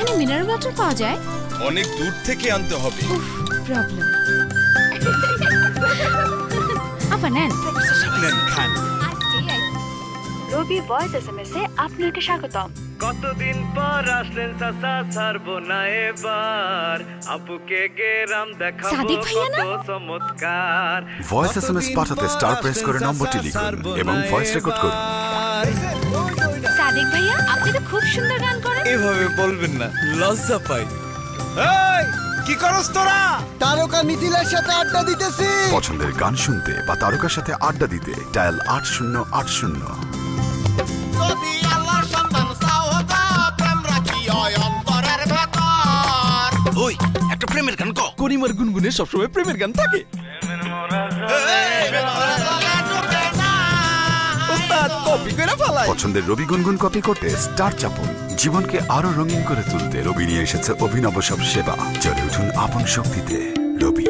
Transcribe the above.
এখানে mineral water পাওয়া যায়? অনেক দূর থেকে আনতে হবে। প্রবলেম। আপা নেন। নেন খান। রবি ভয়েস এসএমএস-এ আপনাকে স্বাগতম। কতদিন পর আসলেন চাচা, ছাড়বো না এবার, আপুকে গেরাম দেখাবো সাদিক ভাইয়া না? কত চমৎকার। ভয়েস এসএমএস পাঠাতে স্টার প্রেস করে নম্বরটি লিখুন এবং ভয়েস রেকর্ড করুন। সাদিক ভাইয়া, আপনি তো খুব সুন্দর গান করেন। এভাবে বলবেন না, লজ্জা পাই। এই কি করছ তোরা? তারকা মিথিলার সাথে আড্ডা দিতেছি। পছন্দের গান শুনতে বা তারকার সাথে আড্ডা দিতে ডায়াল 8080। যদি আল্লাহর সন্তান চাও তো প্রেম রাখি অন্তরের ভেতর। ওই একটা প্রেমের গান কও। করিমার গুনগুনে সবসময় প্রেমের গান থাকে। ওস্তাদ কপি করে ফেলাই। পছন্দের রবি গুনগুন কপি করতে স্টার চাপুন। জীবনকে আরো রঙিন করে তুলতে রবি নিয়ে এসেছে অভিনব সব সেবা। জ্বলে উঠুন আপন শক্তিতে। রবি।